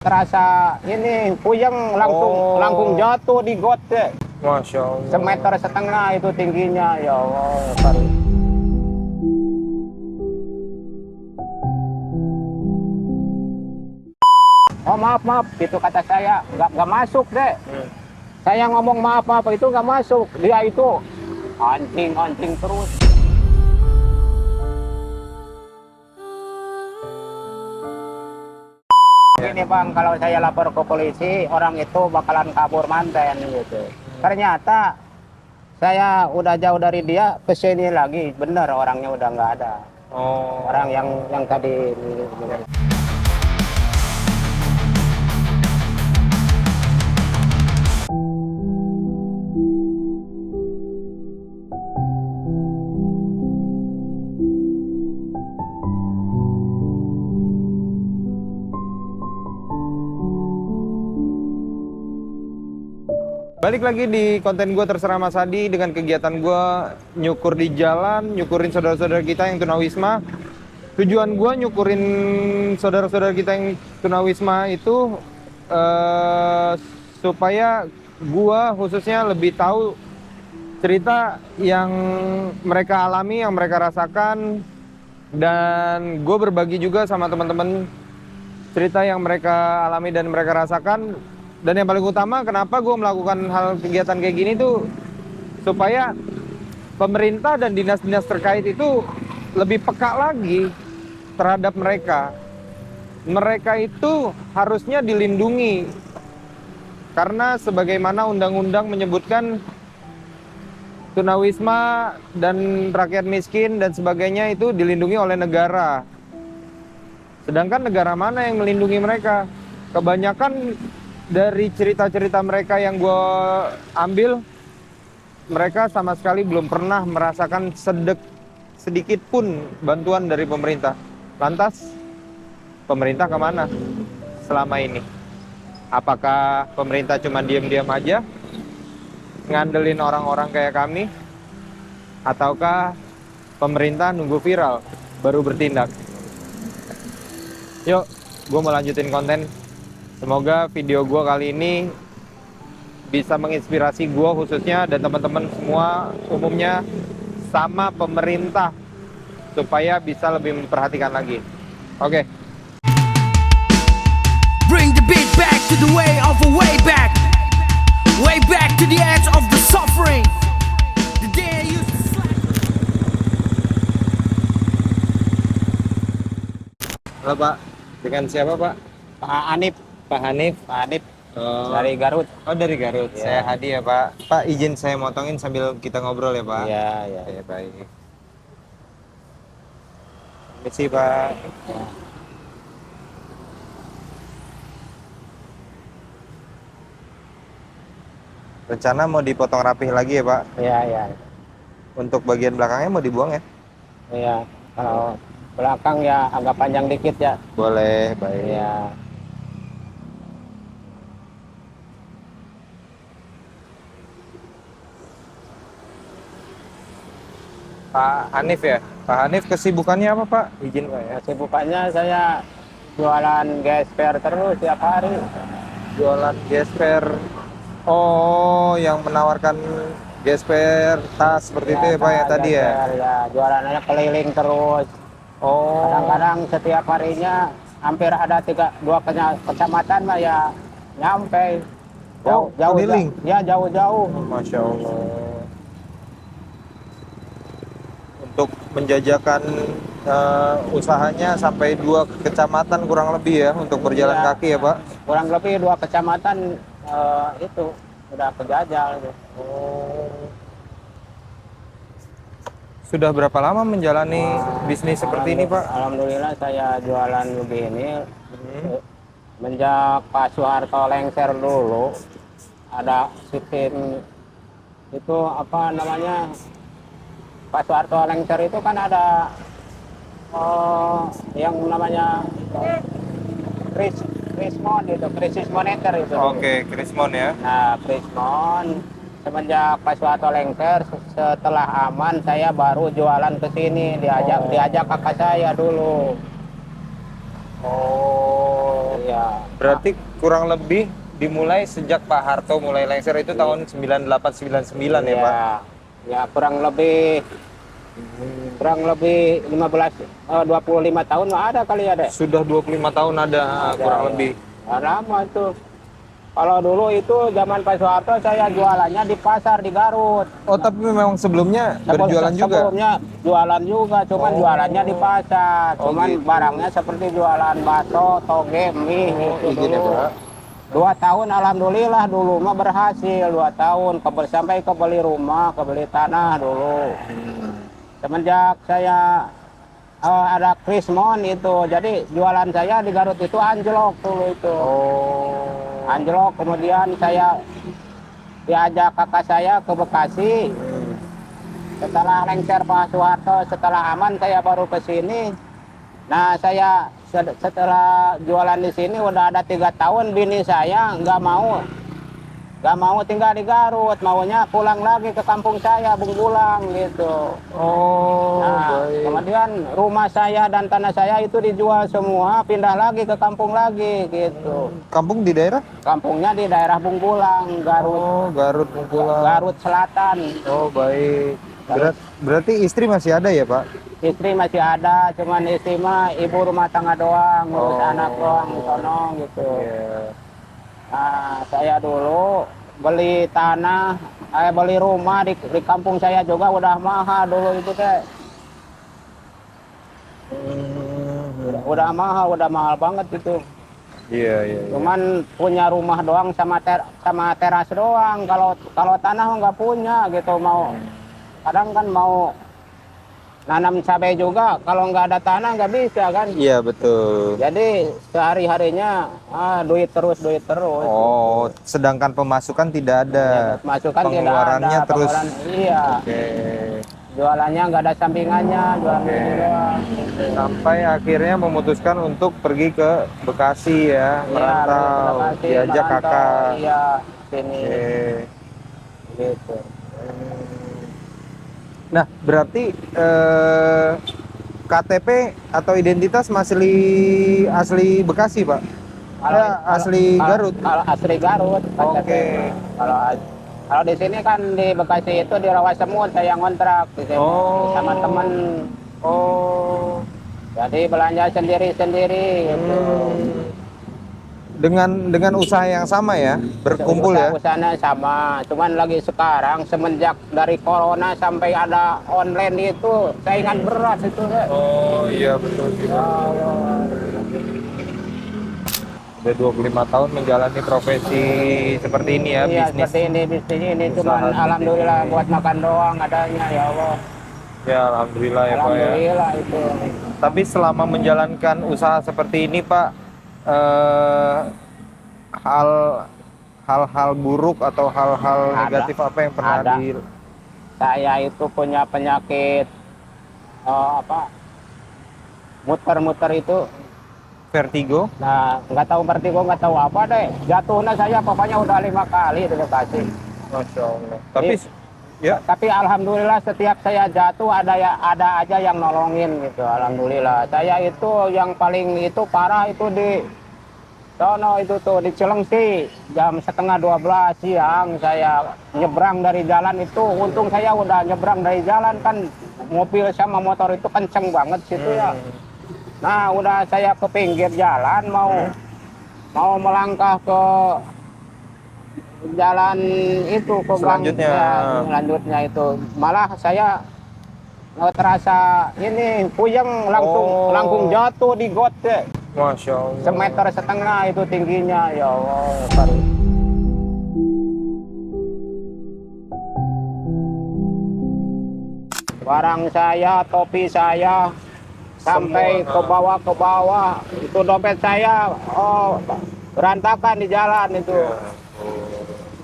Terasa ini puyeng langsung jatuh di got deh. Masya Allah. Semeter setengah itu tingginya, ya Allah. Baru. Oh maaf, itu kata saya nggak masuk deh. Saya ngomong maaf itu nggak masuk, dia itu anjing terus. Ini bang, kalau saya lapor ke polisi, orang itu bakalan kabur manten gitu. Ternyata saya udah jauh dari dia, kesini lagi, bener orangnya udah nggak ada. Oh. Orang yang tadi. Balik lagi di konten gue Terserah Mas Hadi dengan kegiatan gue nyukur di jalan, nyukurin saudara-saudara kita yang tunawisma. Tujuan gue nyukurin saudara-saudara kita yang tunawisma itu supaya gue khususnya lebih tahu cerita yang mereka alami, yang mereka rasakan, dan gue berbagi juga sama teman-teman cerita yang mereka alami dan mereka rasakan. Dan yang paling utama, kenapa gue melakukan hal kegiatan kayak gini tuh supaya pemerintah dan dinas-dinas terkait itu lebih peka lagi terhadap mereka. Mereka itu harusnya dilindungi karena sebagaimana undang-undang menyebutkan tunawisma dan rakyat miskin dan sebagainya itu dilindungi oleh negara. Sedangkan negara mana yang melindungi mereka? Kebanyakan dari cerita-cerita mereka yang gue ambil, mereka sama sekali belum pernah merasakan sedikit pun bantuan dari pemerintah. Lantas, pemerintah kemana selama ini? Apakah pemerintah cuma diam-diam aja, ngandelin orang-orang kayak kami? Ataukah pemerintah nunggu viral, baru bertindak? Yuk, gue mau lanjutin konten. Semoga video gue kali ini bisa menginspirasi gue khususnya dan teman-teman semua umumnya sama pemerintah supaya bisa lebih memperhatikan lagi. Oke. Bring the beat back to the way of a way back to the edge of the suffering. The day I used to slack. Halo Pak, dengan siapa Pak? Pak Hanif. Pak Hanif. Oh. Dari Garut. Oh, dari Garut. Ya. Saya Hadi ya Pak. Pak, izin saya motongin sambil kita ngobrol ya Pak. Iya, iya. Oke, baik. Permisi Pak. Rencana mau dipotong rapih lagi ya Pak. Iya, iya. Untuk bagian belakangnya mau dibuang ya? Iya, kalau belakang ya agak panjang dikit ya. Boleh, baik. Iya. Pak Hanif ya? Pak Hanif kesibukannya apa Pak? Izin Pak ya. Kesibukannya saya jualan gesper terus tiap hari. Jualan gesper. Oh, yang menawarkan gesper tas seperti itu ya Pak ya tadi ya? Gesper, ya, jualannya keliling terus. Oh. Kadang-kadang setiap harinya hampir ada dua kecamatan lah ya nyampe. Oh, keliling? Ya jauh-jauh. Masya Allah. Untuk menjajakan usahanya sampai 2 kecamatan kurang lebih ya untuk berjalan Iya. kaki ya Pak? Kurang lebih 2 kecamatan itu udah kejajal. Gitu. Sudah berapa lama menjalani bisnis seperti ini Pak? Alhamdulillah saya jualan begini menjak Pak Soeharto lengser dulu, ada sistem itu apa namanya, Pak Soeharto lengser itu kan ada yang namanya Krismon itu, krisis moneter itu. Oke, Krismon ya. Nah, Krismon semenjak Pak Soeharto lengser, setelah aman saya baru jualan ke sini, diajak kakak saya dulu. Oh. Iya. Berarti kurang lebih dimulai sejak Pak Harto mulai lengser itu tahun 9899 ya, Pak? Ya kurang lebih 25 tahun mah ada kali ya, Dek. Sudah 25 tahun ada kurang ya. lebih. Ya, lama itu. Kalau dulu itu zaman Pak Soeharto saya jualannya di pasar di Garut. Oh, tapi memang sebelumnya berjualan juga? Sebelumnya jualan juga, cuman jualannya di pasar. Oh, Cuman gitu. barangnya seperti jualan bakso, toge, mie gitu izin ya, dulu. Pak. 2 tahun alhamdulillah dulu mah berhasil. 2 tahun sampai kebeli rumah, kebeli tanah dulu. Semenjak saya ada Krismon itu, jadi jualan saya di Garut itu anjlok dulu itu. Anjlok, kemudian saya diajak kakak saya ke Bekasi. Setelah lengser Pak Soeharto, setelah aman saya baru ke sini. Nah, saya setelah jualan di sini udah ada 3 tahun, bini saya nggak mau tinggal di Garut, maunya pulang lagi ke kampung saya, Bunggulang gitu. Nah, Baik. kemudian rumah saya dan tanah saya itu dijual semua, pindah lagi ke kampung lagi gitu. Kampung di daerah? Kampungnya di daerah Bunggulang, Garut, Oh, Garut Bungkulang. Garut Selatan. Oh, baik. Berarti istri masih ada ya, Pak? Istri masih ada, cuman istri mah ibu rumah tangga doang, ngurus Oh. anak doang di sono gitu. Iya. Nah, saya dulu beli tanah, beli rumah di kampung saya juga udah mahal dulu itu teh. Udah mahal banget itu. Iya, iya. Cuman punya rumah doang sama teras doang. Kalau tanah nggak punya gitu, mau kadang kan mau nanam cabai juga, kalau nggak ada tanah nggak bisa kan. Iya, betul. Jadi sehari-harinya duit terus. Oh, sedangkan pemasukan tidak ada. Masukan tidak Pengeluarannya ada. terus. Iya. Oke. Jualannya nggak ada sampingannya, jualan Oke. gitu doang. Sampai akhirnya memutuskan untuk pergi ke Bekasi ya, merantau, Bekasi, diajak merantau, kakak. Iya, sini Oke. gitu. Nah, berarti KTP atau identitas masih asli Bekasi, Pak? Asli Garut? Kalau asli Garut. Oke. KTP. Kalau di sini kan di Bekasi itu di Rawasemut saya ngontrak di sini sama temen. Oh. Jadi belanja sendiri gitu. Dengan usaha yang sama ya, berkumpul ya? Usahanya sama, cuman lagi sekarang semenjak dari corona sampai ada online itu saingan beras itu. Oh iya betul sih. Udah 25 tahun menjalani profesi seperti ini ya, Iya, bisnis. seperti ini bisnis ini cuman Usaha seperti alhamdulillah ini. buat makan doang adanya, ya Allah. Ya alhamdulillah ya Pak ya. Alhamdulillah itu. Tapi selama menjalankan usaha seperti ini Pak, hal-hal buruk atau hal-hal Ada. negatif apa yang pernah Ada. di Saya itu punya penyakit muter-muter itu. vertigo? Nah, nggak tahu vertigo, nggak tahu apa deh. Jatuhnya saya pokoknya udah 5 kali di Bekasi. Masya Allah. Tapi ya Tapi alhamdulillah setiap saya jatuh ada aja yang nolongin gitu. Alhamdulillah. Saya itu yang paling itu parah itu di sono itu tuh di Cilengsi jam 11:30 siang saya nyebrang dari jalan itu. Untung saya udah nyebrang dari jalan kan, mobil sama motor itu kenceng banget situ ya. Nah, udah saya ke pinggir jalan mau melangkah ke jalan itu ke gang Selanjutnya. selanjutnya itu malah saya terasa ini puyeng, langsung jatuh di got deh. Masya Allah. 1,5 meter itu tingginya, ya Allah. Barang saya, topi saya sampai ke bawah itu dompet saya berantakan di jalan itu.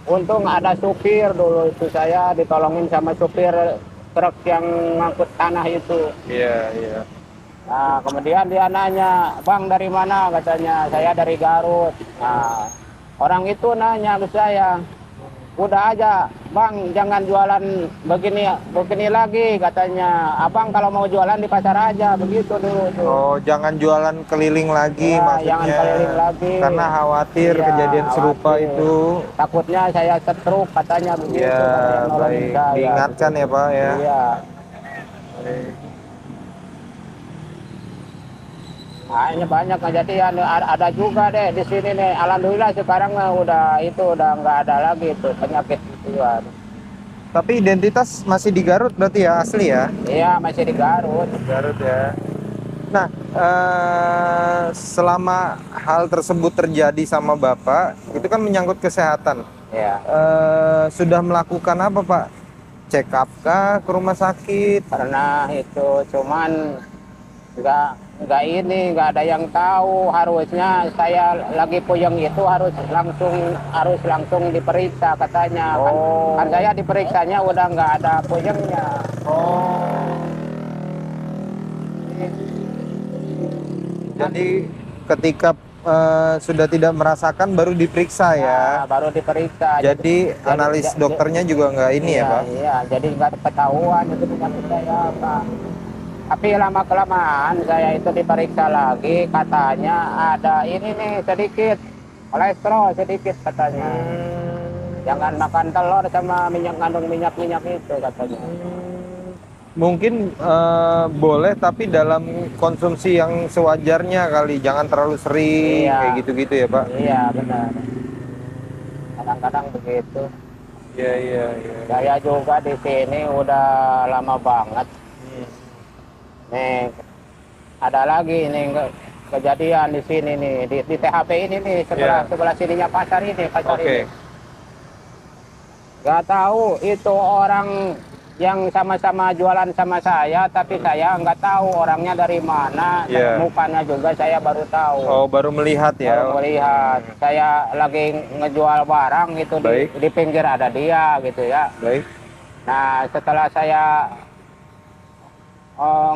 Untung ada supir dulu itu, saya ditolongin sama supir truk yang ngangkut tanah itu. Iya, iya. Nah, kemudian dia nanya, "Bang dari mana?" Katanya, "Saya dari Garut." Nah, orang itu nanya ke saya, udah aja bang, jangan jualan begini lagi katanya. Abang kalau mau jualan di pasar aja, begitu dulu tuh. Oh, jangan jualan keliling lagi Ya, maksudnya. jangan keliling lagi. Karena khawatir Iya, kejadian serupa khawatir. itu. Takutnya saya stroke katanya begitu. Ya, katanya nolongin baik. saya, Diingatkan begitu. ya Pak ya. Iya. Nah, ini banyak kejadian. Ada juga deh di sini nih. Alhamdulillah sekarang udah nggak ada lagi itu penyakit itu. Tapi identitas masih di Garut berarti ya, asli ya? Iya, masih di Garut. Garut ya. Nah, selama hal tersebut terjadi sama Bapak, itu kan menyangkut kesehatan. Ya, Sudah melakukan apa Pak? Check up kah ke rumah sakit? karena itu cuman nggak ada yang tahu. Harusnya saya lagi puyeng itu harus langsung diperiksa katanya. Kan saya diperiksanya udah nggak ada puyengnya. Jadi ketika sudah tidak merasakan baru diperiksa ya. Nah, baru diperiksa. Jadi analis dokternya juga nggak ini ya Pak? Iya, jadi nggak ketahuan itu penyakit saya Pak. Tapi lama-kelamaan saya itu diperiksa lagi, katanya ada ini nih sedikit, kolesterol sedikit katanya. Jangan makan telur sama ngandung minyak-minyak itu katanya. Mungkin boleh tapi dalam konsumsi yang sewajarnya kali, jangan terlalu sering Iya. kayak gitu-gitu ya Pak. Iya benar. Kadang-kadang begitu. Iya. Saya juga di sini udah lama banget. Nih ada lagi nih kejadian di sini nih di THP ini nih sebelah sininya pasar ini ini. Gak tahu itu orang yang sama-sama jualan sama saya, tapi saya nggak tahu orangnya dari mana. Mukanya juga saya baru tahu. Oh, baru melihat ya? Baru melihat. Saya lagi ngejual barang gitu di pinggir ada dia gitu ya. Baik. Nah setelah saya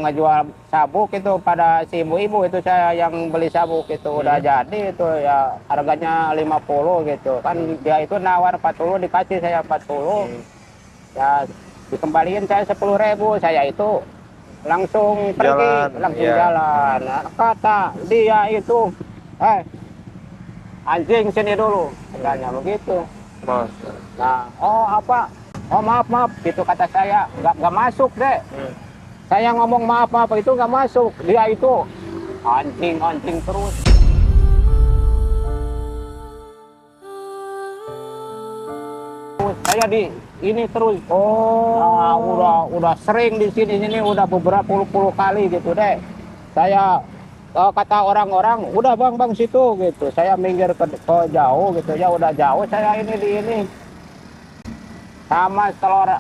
ngejual sabuk itu pada si ibu-ibu itu, saya yang beli sabuk itu udah jadi itu ya harganya 50 gitu kan, dia itu nawar 40, dikasih saya 40. Ya dikembaliin saya 10.000, saya itu langsung pergi, langsung jalan. Nah, kata dia itu, anjing sini dulu, katanya begitu. Nah, maaf gitu kata saya, nggak masuk deh. Saya ngomong maaf itu nggak masuk, dia itu anjing terus. Saya di ini terus. Nah, udah sering di sini udah beberapa puluh kali gitu deh. Saya kata orang-orang, udah bang situ gitu. Saya minggir ke jauh gitu ya, udah jauh saya ini sama telur.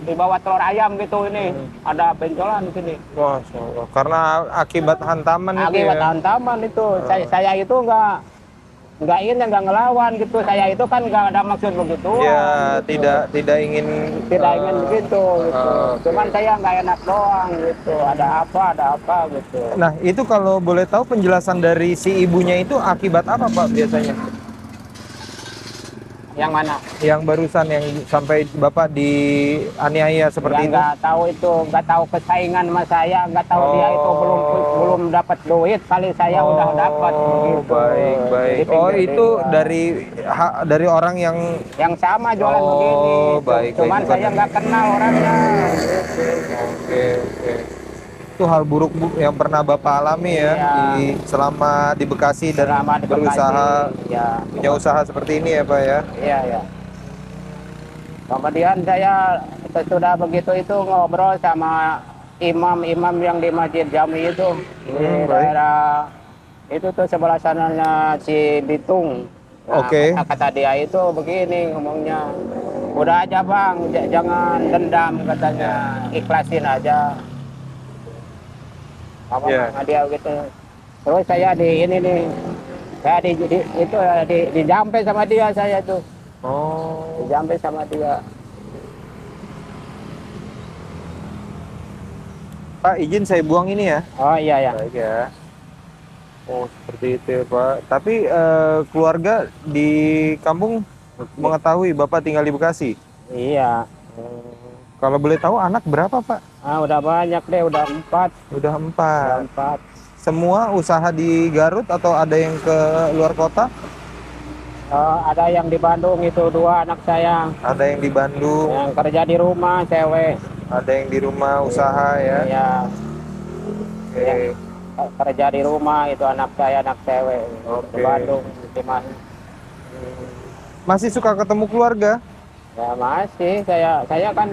Di bawah telur ayam gitu ini ada benjolan di sini. Wah, karena akibat hantaman itu. Akibat hantaman itu. Saya itu nggak ngelawan gitu. Saya itu kan nggak ada maksud begitu. Ya, gitu. tidak ingin begitu. Gitu. Cuman saya nggak enak doang gitu. Ada apa gitu. Nah, itu kalau boleh tahu penjelasan dari si ibunya itu akibat apa Pak biasanya? Yang mana? Yang barusan yang sampai Bapak dianiaya seperti itu? Nggak tahu kesaingan sama saya, nggak tahu dia itu belum dapat duit, kali saya udah dapat begitu. Baik. Itu dari orang yang sama jualan begini. Baik. Cuman saya nggak kenal orangnya. Oke. Itu hal buruk yang pernah Bapak alami ya, selama di Bekasi dan berusaha punya usaha seperti ini ya Pak ya? Iya. Kemudian saya sudah begitu itu ngobrol sama imam yang di Masjid Jami itu di daerah itu tuh sebelah sananya si Bitung. Nah, kata dia itu begini ngomongnya, udah aja bang, jangan dendam katanya, ikhlasin aja. Dia gitu. Terus saya saya dijampe sama dia saya tuh. Dijampe sama dia. Pak, izin saya buang ini ya. Oh iya. Baik ya. Seperti itu ya Pak. Tapi keluarga di kampung mengetahui Bapak tinggal di Bekasi. Iya. Kalau boleh tahu anak berapa, Pak? Udah banyak deh, udah 4. Udah Udah 4. 4. Semua usaha di Garut atau ada yang ke luar kota? Ada yang di Bandung itu 2 anak saya. Ada yang di Bandung, Yang kerja di rumah cewek. ada yang di rumah usaha ya. Iya. Oke. Kerja di rumah itu anak saya, anak cewek. Oke. Di Bandung, di Mas. Masih suka ketemu keluarga? Ya masih, saya kan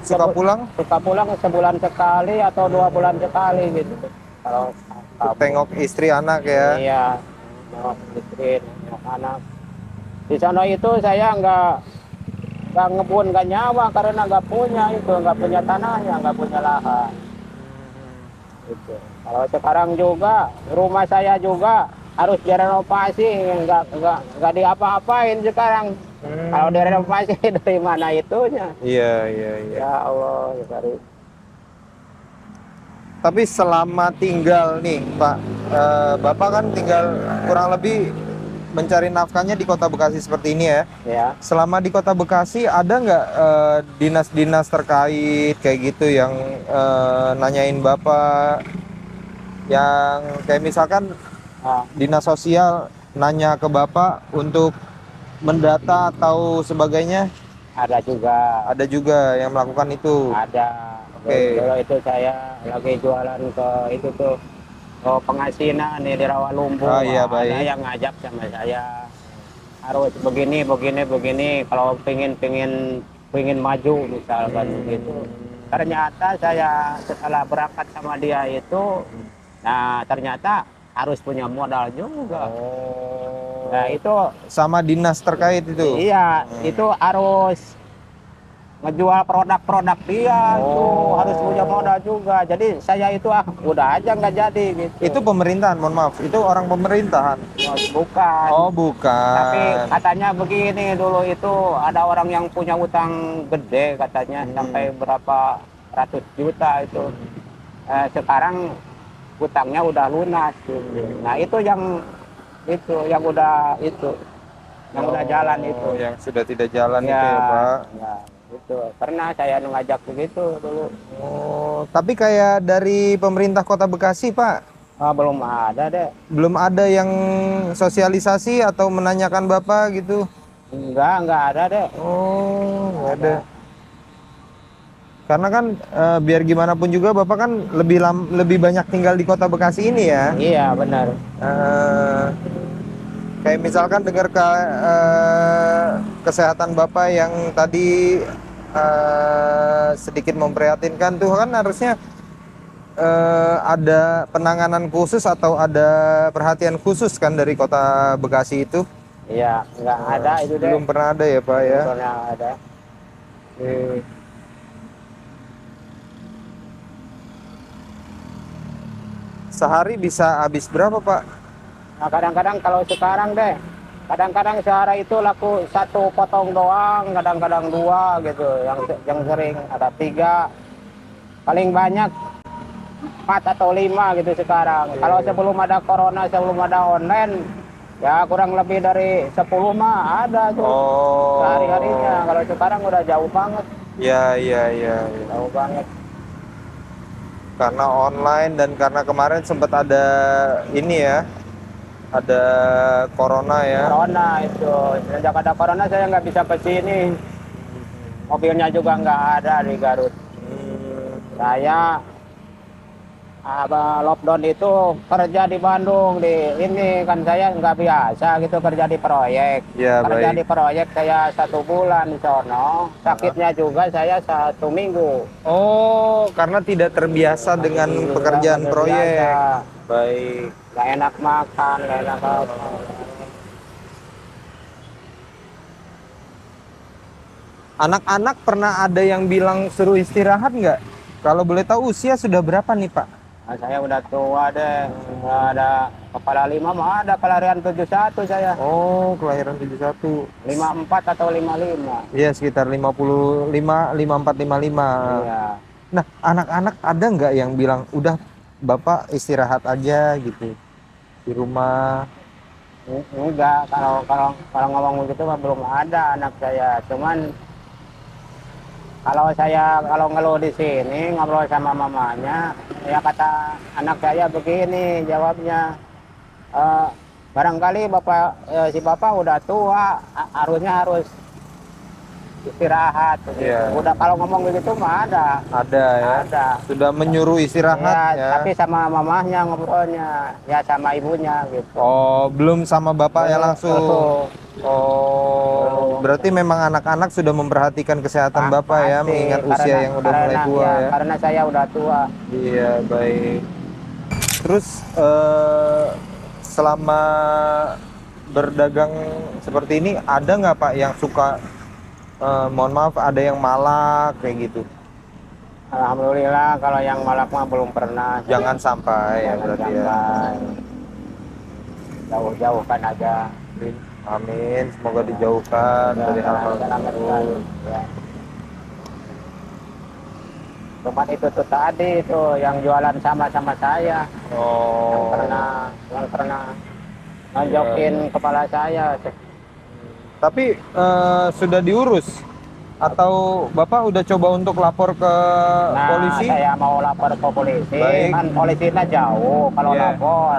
Suka pulang? suka pulang sebulan sekali atau 2 bulan sekali gitu. Kalau Tengok istri anak ya. iya, nengok istri, nengok anak. Di sana itu saya nggak ngebun, nggak nyawa karena nggak punya tanahnya, nggak punya lahan. Gitu. Kalau sekarang juga rumah saya juga harus direnovasi, nggak diapa-apain sekarang. Kalau direnovasi dari mana itunya? Iya, iya, iya. Ya Allah, ya Karim. Tapi selama tinggal nih, Pak, Bapak kan tinggal kurang lebih mencari nafkahnya di Kota Bekasi seperti ini ya. Ya. Selama di Kota Bekasi ada nggak dinas-dinas terkait kayak gitu yang nanyain Bapak, yang kayak misalkan Ah, dinas sosial nanya ke Bapak untuk mendata atau sebagainya? ada juga. Ada juga yang melakukan itu. Ada. Oke. Dulu itu saya lagi jualan ke itu tuh, ke Pengasinan nih di Rawalumbu. Oh, iya, Ada baik. yang ngajak sama saya harus begini begini kalau pingin maju misalkan gitu. Ternyata saya setelah berangkat sama dia itu, nah ternyata harus punya modal juga. Nah itu Sama dinas terkait itu. iya, itu harus ngejual produk-produk dia tuh harus punya modal juga. Jadi saya itu udah aja nggak jadi gitu. Itu pemerintahan, mohon maaf. Itu orang pemerintahan. Bukan. Oh, bukan. Tapi katanya begini, dulu itu ada orang yang punya utang gede katanya sampai berapa ratus juta itu. Sekarang utangnya udah lunas. Nah itu yang udah jalan itu. Yang sudah tidak jalan itu ya, Pak. Ya, itu pernah saya ngajak begitu dulu. Oh, tapi kayak dari pemerintah Kota Bekasi, Pak, Belum ada deh. belum ada yang sosialisasi atau menanyakan Bapak gitu? Enggak ada deh. Oh, nggak ada. Karena kan biar gimana pun juga Bapak kan lebih banyak tinggal di Kota Bekasi ini ya. Iya benar. Kayak misalkan dengar kesehatan Bapak yang tadi sedikit memprihatinkan tuh, kan harusnya ada penanganan khusus atau ada perhatian khusus kan dari Kota Bekasi itu. Iya, enggak ada itu deh. Belum pernah ada ya, Pak ya. Belum pernah ada. Oke. Sehari bisa habis berapa, Pak? Nah, kadang-kadang kalau sekarang deh, kadang-kadang sehari itu laku 1 potong doang, kadang-kadang 2 gitu. Yang sering ada 3, paling banyak 4 atau 5 gitu sekarang. Kalau sebelum ada corona, sebelum ada online, ya kurang lebih dari 10 mah ada tuh Oh. sehari-harinya. Kalau sekarang udah jauh banget, Ya. jauh banget. Karena online dan karena kemarin sempat ada ini ya, ada corona ya. Corona itu, sejak ada corona saya nggak bisa ke sini. Mobilnya juga nggak ada di Garut. Saya lockdown itu kerja di Bandung, di ini kan saya nggak biasa gitu kerja di proyek. Ya, Kerja baik. di proyek saya 1 bulan di sono, sakitnya juga saya 1 minggu. Oh, karena tidak terbiasa dengan pekerjaan Nggak proyek. terbiasa. Baik. Nggak enak makan, nggak enak apa. Anak-anak pernah ada yang bilang suruh istirahat nggak? Kalau boleh tahu usia sudah berapa nih, Pak? Nah, saya udah tua deh, nggak ada kepala 5 mah ada kelahiran 71 saya. Oh, kelahiran 71. 54 atau 55. Iya, sekitar 55, 54, 55. Iya. Nah, anak-anak ada nggak yang bilang, udah Bapak istirahat aja gitu di rumah? Enggak, kalau ngomong begitu mah belum ada anak saya. Cuman kalau ngeluh di sini ngobrol sama mamanya, ya kata anak saya begini jawabnya, "Eh, barangkali si bapak udah tua, harus istirahat." Iya. Udah kalau ngomong begitu mah ada. Ada ya. Ada. Sudah menyuruh istirahat Ya, ya. tapi sama mamahnya ngobrolnya, ya sama ibunya gitu. Oh, belum sama bapak ya langsung. Betul. Oh, berarti memang anak-anak sudah memperhatikan kesehatan bapak ya, Pasti, mengingat usia yang udah mulai tua ya. Karena saya udah tua. Iya, baik. Terus selama berdagang seperti ini ada nggak Pak yang suka, mohon maaf, ada yang malak kayak gitu? Alhamdulillah kalau yang malak mah belum pernah. Jangan sampai ya Jangan berarti ya. sampai. Jauh-jauhkan aja. Amin, semoga dijauhkan dari hal-hal Selamat buruk. sekali, ya. Cuman itu tuh tadi itu yang jualan sama saya, Oh, yang pernah nonjokin kepala saya. tapi sudah diurus atau Bapak udah coba untuk lapor ke Nah, polisi? saya mau lapor ke polisi, Baik. kan polisinya jauh kalau Iya. lapor.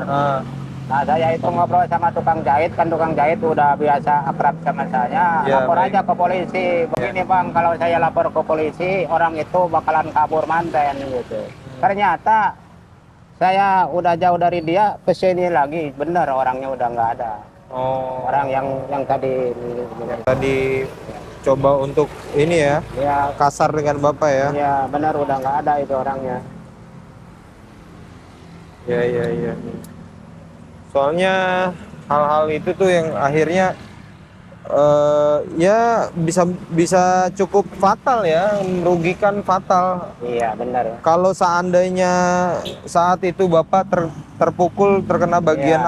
Nah, saya itu ngobrol sama tukang jahit, kan tukang jahit udah biasa akrab sama saya. Ya, Lapor baik. aja ke polisi. Begini Bang, kalau saya lapor ke polisi, orang itu bakalan kabur manten gitu. Ternyata saya udah jauh dari dia, ke sini lagi, bener orangnya udah nggak ada. Oh, Orang yang tadi, tadi coba untuk ini ya, ya, kasar dengan Bapak ya. ya bener udah nggak ada itu orangnya. Ya. Soalnya hal-hal itu tuh yang akhirnya ya bisa cukup fatal ya, merugikan fatal. Iya bener. Kalau seandainya saat itu Bapak terpukul, terkena bagian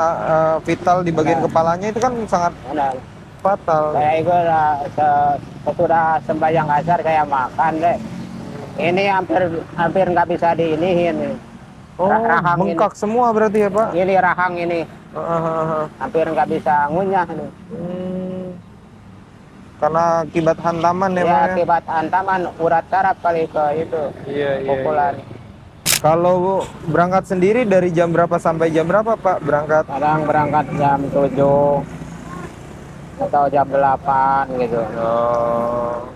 vital di bagian Nah. kepalanya, itu kan sangat Bener. fatal. Saya itu sudah sembahyang asar saya makan deh. Ini hampir nggak bisa diinihin. Oh, Rahang bengkak semua berarti ya Pak? Ini rahang ini Ah. hampir nggak bisa ngunyah ini. Karena akibat hantaman ya Pak Ya ya? akibat hantaman urat saraf kali ke itu Iya. pukulan. Kalau berangkat sendiri dari jam berapa sampai jam berapa Pak berangkat? Kadang berangkat jam 7 atau jam 8 gitu. Oh.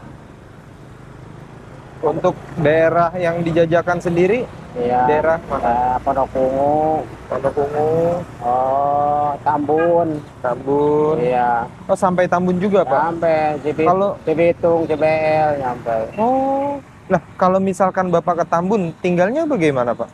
Untuk daerah yang dijajakan sendiri, Iya. daerah mana? Pondok Ungu, Pondok Ungu, Tambun. Tambun. Iya. Oh, sampai Tambun juga Pak? Sampai Kalau- Cibitung, CBL nyampe. Oh. Nah, kalau misalkan Bapak ke Tambun, tinggalnya bagaimana Pak?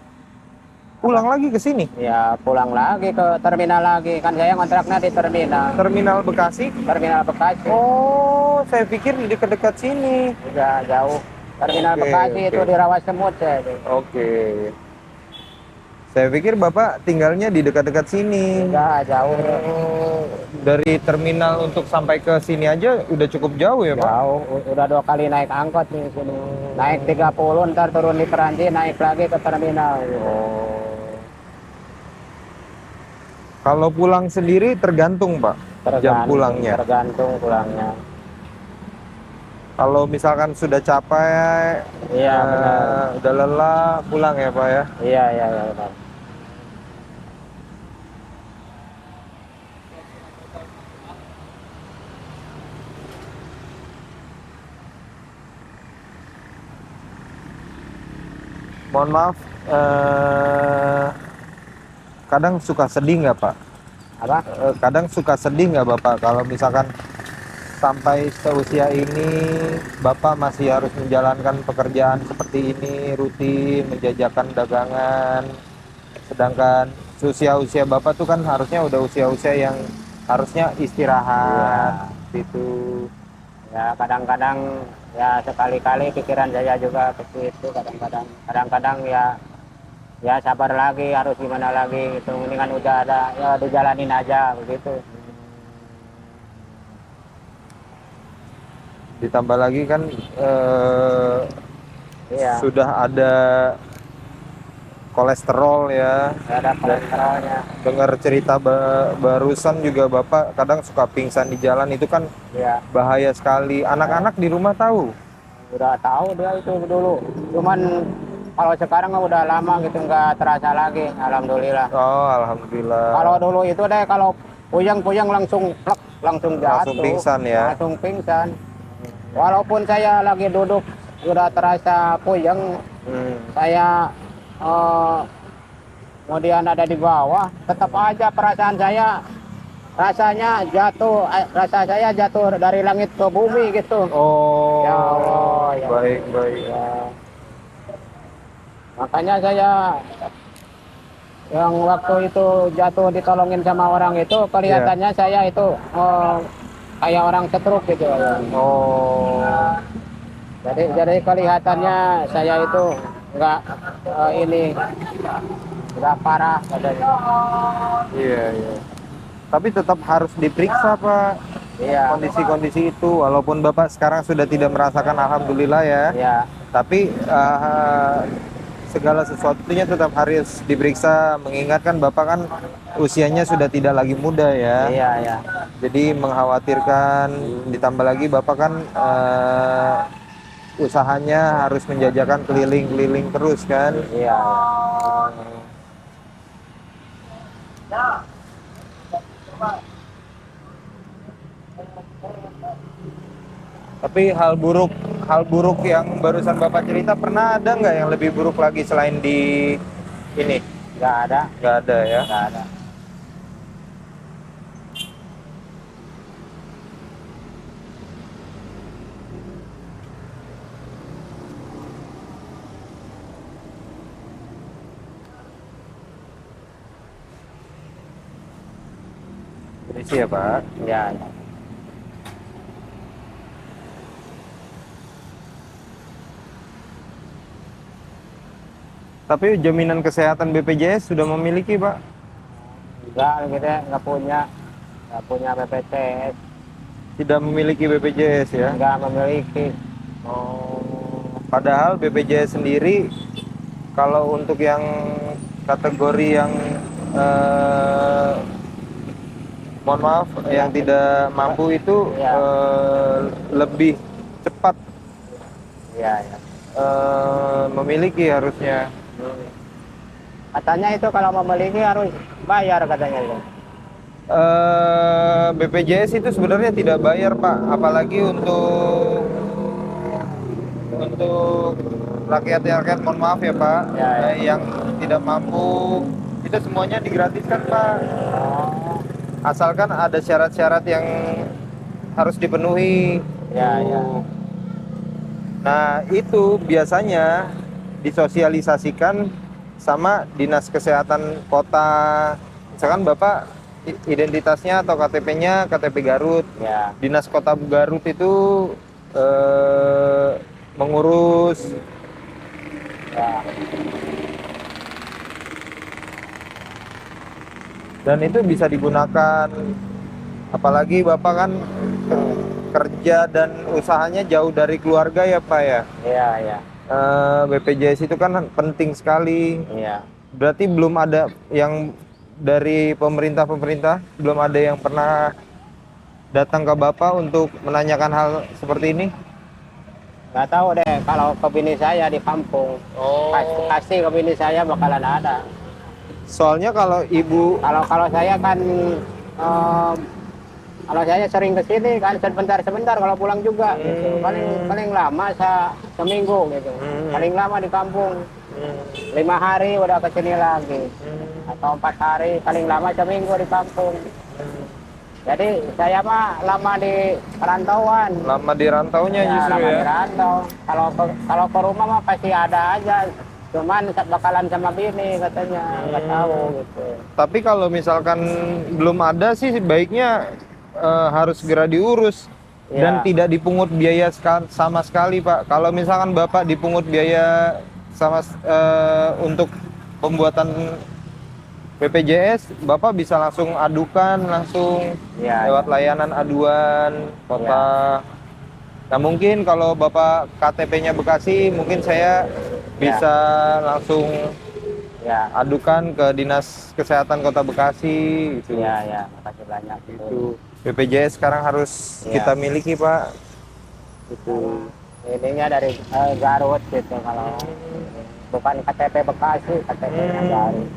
Pulang lagi ke sini? Ya pulang lagi ke terminal lagi, kan saya kontraknya di terminal Bekasi? terminal Bekasi. Oh, saya pikir di dekat-dekat sini. Udah jauh. Terminal Oke, Bekasi oke. itu di Rawassemut saya itu. Oke. Saya pikir Bapak tinggalnya di dekat-dekat sini. Udah jauh. Oh, dari terminal untuk sampai ke sini aja udah cukup jauh ya Pak? Jauh, udah 2 kali naik angkot nih sini. Naik 30, ntar turun di Keranji, naik lagi ke terminal. Gitu. Oh. Kalau pulang sendiri tergantung Pak, jam pulangnya. Tergantung pulangnya. Kalau misalkan sudah capek, Iya benar. udah lelah, pulang ya Pak ya. Iya benar. Mohon maaf, kadang suka sedih nggak Pak? Apa? Kadang suka sedih nggak Bapak kalau misalkan sampai seusia ini Bapak masih harus menjalankan pekerjaan seperti ini, rutin menjajakan dagangan, sedangkan usia Bapak tuh kan harusnya udah usia yang harusnya istirahat gitu. Ya kadang-kadang ya sekali-kali pikiran saya juga ke situ kadang-kadang ya sabar lagi, harus gimana lagi gitu. Ini kan udah ada, ya dijalanin aja begitu. Ditambah lagi kan Iya. sudah ada kolesterol ya. ada kolesterolnya. Dengar cerita barusan juga Bapak kadang suka pingsan di jalan, itu kan Ya, bahaya sekali. Anak-anak di rumah tahu? udah tahu dia itu dulu. Cuman kalau sekarang mah udah lama gitu nggak terasa lagi, alhamdulillah. Oh, alhamdulillah. Kalau dulu itu deh kalau puyeng-puyeng langsung plek, langsung jatuh. Langsung pingsan ya? Langsung pingsan. Walaupun saya lagi duduk udah terasa puyeng, saya kemudian ada di bawah, tetap aja perasaan saya rasanya jatuh, rasa saya jatuh dari langit ke bumi gitu. Oh, Ya Allah, ya. baik, baik. Ya. Makanya saya yang waktu itu jatuh ditolongin sama orang itu kelihatannya saya itu kayak orang stroke gitu. Oh, Jadi kelihatannya saya itu nggak ini nggak parah katanya. iya, iya. Tapi tetap harus diperiksa, Pak. Iya. Kondisi-kondisi itu, walaupun Bapak sekarang sudah tidak merasakan, alhamdulillah ya. Iya. Tapi segala sesuatunya tetap harus diperiksa, mengingatkan Bapak kan usianya sudah tidak lagi muda ya. Iya, iya. Jadi mengkhawatirkan, ditambah lagi Bapak kan usahanya harus menjajakan keliling-keliling terus kan. Iya. Tapi hal buruk yang barusan Bapak cerita, pernah ada nggak yang lebih buruk lagi selain di ini? Nggak ada. Nggak ada ya. Nggak ada. Permisi ya Pak. Iya. Iya. Tapi jaminan kesehatan BPJS sudah memiliki Pak? Enggak, gitu ya, nggak punya BPJS, Tidak memiliki BPJS ya? nggak memiliki. Oh, padahal BPJS sendiri kalau untuk yang kategori yang mohon maaf yang tidak mampu itu Ya. lebih cepat Iya, iya. memiliki harusnya. Katanya itu kalau memiliki harus bayar katanya itu. BPJS itu sebenarnya tidak bayar Pak, apalagi untuk rakyat mohon maaf ya Pak, Ya, ya. yang tidak mampu itu semuanya digratiskan Pak, Oh, asalkan ada syarat-syarat yang harus dipenuhi. ya, ya. Nah itu biasanya disosialisasikan sama dinas kesehatan kota. Misalkan Bapak identitasnya atau KTP-nya KTP Garut, Ya, dinas kota Garut itu mengurus. ya. Dan itu bisa digunakan, apalagi Bapak kan kerja dan usahanya jauh dari keluarga ya Pak ya. Iya, iya. BPJS itu kan penting sekali. Iya. Berarti belum ada yang dari pemerintah belum ada yang pernah datang ke Bapak untuk menanyakan hal seperti ini? Nggak tahu deh kalau ke bini saya di kampung. Oh. Kasih ke bini saya bakalan ada. Soalnya kalau ibu Kalau saya kan kalau saya sering ke sini kan sebentar kalau pulang juga gitu. Paling lama seminggu gitu. Paling lama di kampung 5 hari udah ke sini lagi. Atau 4 hari, paling lama seminggu di kampung. Jadi saya mah lama di perantauan. lama di rantaunya justru lama ya. di rantau. Kalau ke rumah mah pasti ada aja. Cuman bakalan sama bini katanya, nggak tahu gitu. Tapi kalau misalkan belum ada sih baiknya harus segera diurus dan Ya. tidak dipungut biaya sama sekali Pak. Kalau misalkan Bapak dipungut biaya untuk pembuatan BPJS, Bapak bisa langsung adukan langsung Ya, lewat layanan aduan kota. Nah mungkin kalau Bapak KTP-nya Bekasi, mungkin saya bisa langsung Ya, adukan ke Dinas Kesehatan Kota Bekasi gitu. ya, makasih banyak. Itu BPJS sekarang harus Iya. kita miliki, Pak. Itu. Ininya dari Garut gitu, kalau bukan KTP Bekasi, KTP-nya Garut.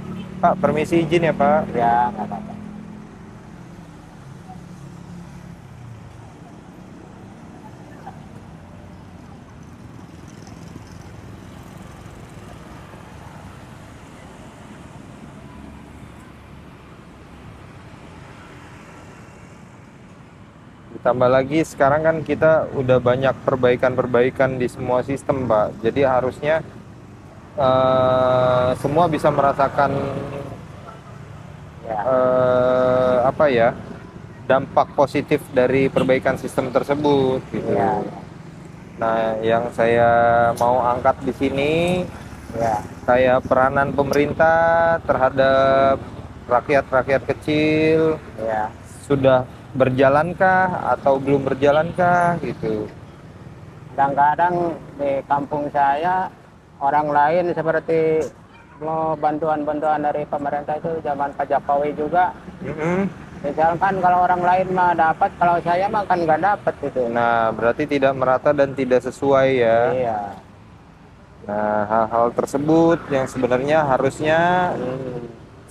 Pak, permisi izin ya, Pak. Ya, nggak apa-apa. Ditambah lagi sekarang kan kita udah banyak perbaikan-perbaikan di semua sistem, Pak. Jadi harusnya semua bisa merasakan Ya, apa ya, dampak positif dari perbaikan sistem tersebut gitu. ya, Nah, yang saya mau angkat di sini ya, kayak peranan pemerintah terhadap rakyat-rakyat kecil ya. sudah berjalankah atau belum berjalankah gitu. Kadang-kadang di kampung saya orang lain seperti mau bantuan-bantuan dari pemerintah itu zaman Pak Jokowi juga. Misalkan kalau orang lain mah dapat, kalau saya mah kan nggak dapat gitu. Nah, berarti tidak merata dan tidak sesuai ya. Iya. Nah, hal-hal tersebut yang sebenarnya harusnya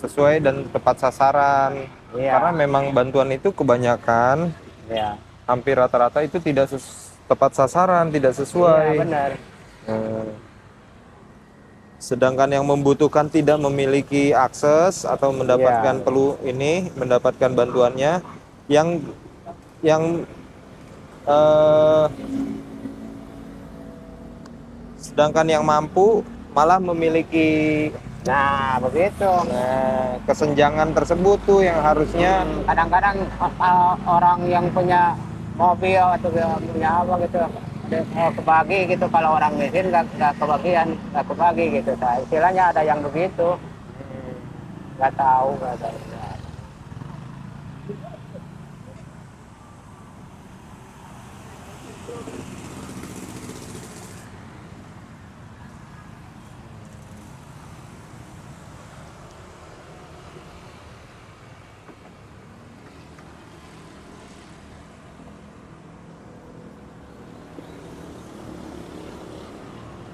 sesuai dan tepat sasaran. Iya. Karena memang bantuan itu kebanyakan Iya. hampir rata-rata itu tidak tepat sasaran, tidak sesuai. Iya, benar. Hmm. Sedangkan yang membutuhkan tidak memiliki akses atau mendapatkan mendapatkan bantuannya, yang sedangkan yang mampu malah memiliki Begitu. kesenjangan tersebut tuh yang harusnya Kadang-kadang orang yang punya mobil atau punya apa gitu kebagi gitu, kalau orang miskin nggak kebagian, nggak kebagi gitu. Nah, istilahnya ada yang begitu. Nggak tahu.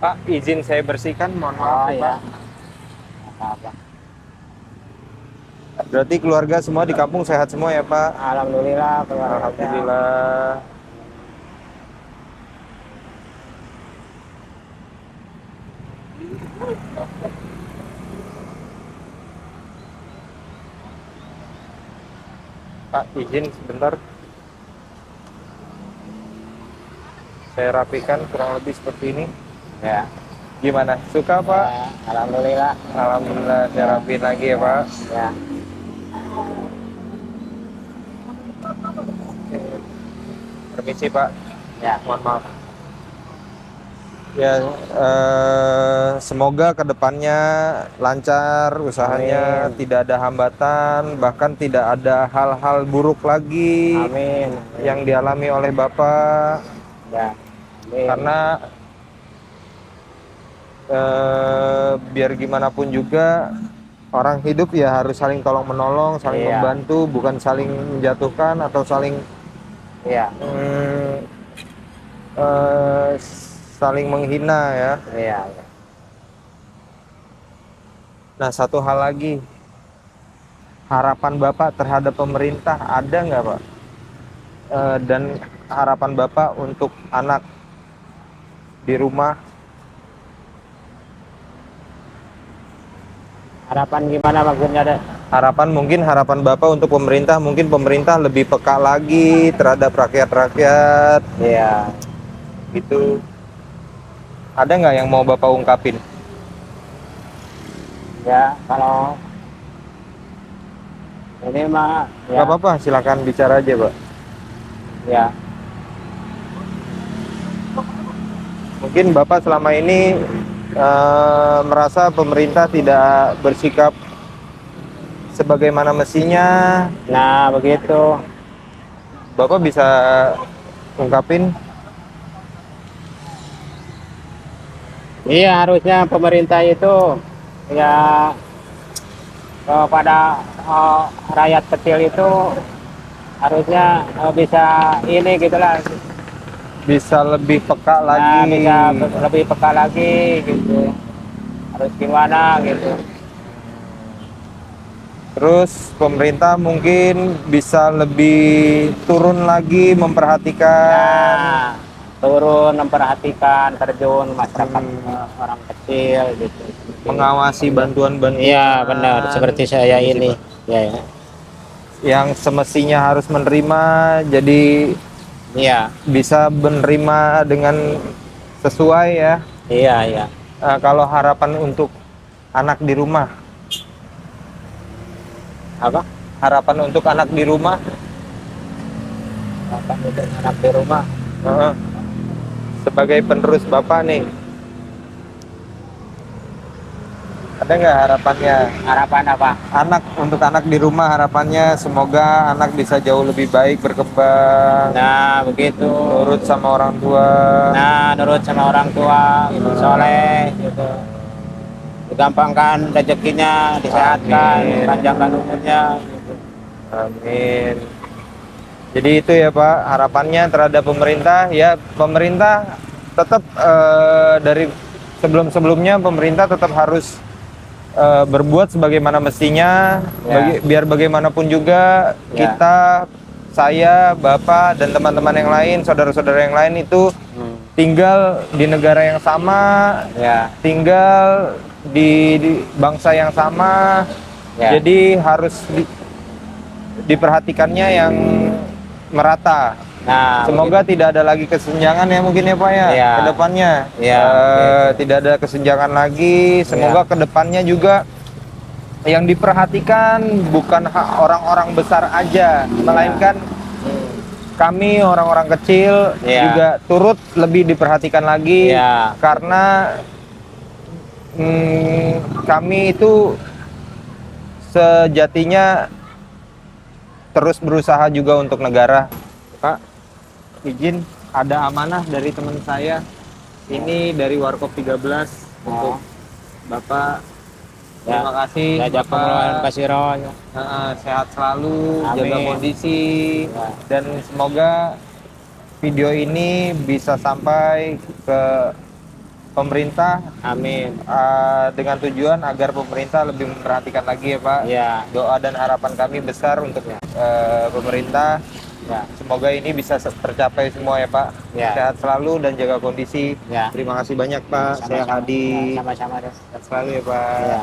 Pak, izin saya bersihkan, mohon Oh maaf ya, ya, Pak. apa. Berarti keluarga semua di kampung sehat semua ya, Pak? Alhamdulillah, keluarga saya. Alhamdulillah. Pak, izin sebentar. Saya rapikan kurang lebih seperti ini. Ya. Gimana? Suka, Pak? Ya, alhamdulillah. Alhamdulillah, saya rapiin lagi ya, Pak. Ya. Permisi, Pak. Ya. Mohon maaf. Ya, semoga kedepannya lancar usahanya, Amin. tidak ada hambatan, bahkan tidak ada hal-hal buruk lagi Amin. yang dialami oleh Bapak. Ya. Amin. Karena biar gimana pun juga orang hidup ya harus saling tolong menolong, saling Iya. membantu, bukan saling menjatuhkan atau saling Iya. saling menghina ya. Iya. Nah, satu hal lagi, harapan Bapak terhadap pemerintah ada nggak, Pak? Dan harapan Bapak untuk anak di rumah? Harapan gimana maksudnya deh? Harapan Bapak untuk pemerintah, mungkin pemerintah lebih peka lagi terhadap rakyat-rakyat Iya. gitu. Ada nggak yang mau Bapak ungkapin? Ya, kalau ini mah Nggak ya, apa-apa, silakan bicara aja, Pak. ya, Mungkin Bapak selama ini merasa pemerintah tidak bersikap sebagaimana mestinya. nah begitu. Bapak bisa ungkapin? Iya, harusnya pemerintah itu ya kepada rakyat kecil itu harusnya bisa ini gitulah, Bisa lebih peka nah, lagi. bisa lebih peka lagi gitu, harus gimana gitu. Terus pemerintah mungkin bisa lebih turun lagi memperhatikan. Nah, turun memperhatikan, terjun masyarakat, orang kecil gitu. Mengawasi bantuan-bantuan. Iya benar, seperti saya ini. Ya, ya. Yang semestinya harus menerima, jadi Iya, bisa menerima dengan sesuai ya. iya, iya. Kalau harapan untuk anak di rumah, Apa? harapan untuk anak di rumah, Apa untuk anak di rumah? Heeh. Sebagai penerus bapak nih, ada nggak harapannya? Harapan apa? Untuk anak di rumah, harapannya semoga anak bisa jauh lebih baik, berkembang, Nah, begitu. nurut sama orang tua. Nah, nurut sama orang tua, gitu, soleh, gitu. Digampangkan rezekinya, disehatkan, Amin. panjangkan umurnya. Gitu. Amin. Jadi itu ya Pak, harapannya terhadap pemerintah, ya pemerintah tetap dari sebelum-sebelumnya pemerintah tetap harus berbuat sebagaimana mestinya, Ya. biar bagaimanapun juga Ya. kita, saya, Bapak, dan teman-teman yang lain, saudara-saudara yang lain itu tinggal di negara yang sama, Ya. tinggal di bangsa yang sama, Ya. jadi harus diperhatikannya yang merata. Nah, Semoga tidak ada lagi kesenjangan ya mungkin ya Pak ya, Iya. ke depannya. Iya, Tidak ada kesenjangan lagi. Semoga ke depannya juga yang diperhatikan bukan hak orang-orang besar aja, melainkan kami orang-orang kecil Iya. juga turut lebih diperhatikan lagi. Iya. Karena kami itu sejatinya terus berusaha juga untuk negara. Pak, izin ada amanah dari teman saya. Ini dari Warkop 13 untuk Bapak. Ya. Terima kasih Diajak pengelolaan Bapak. Pasiro. Sehat selalu, Amin. jaga kondisi, Ya. dan semoga video ini bisa sampai ke pemerintah Amin. dengan tujuan agar pemerintah lebih memperhatikan lagi ya Pak. Ya. Doa dan harapan kami besar untuk pemerintah. Ya. Semoga ini bisa tercapai semua ya Pak. Ya. Sehat selalu dan jaga kondisi. Ya. Terima kasih banyak Pak. Saya Sama-sama. Hadi. Ya, sama-sama deh. Sehat selalu ya Pak. Ya.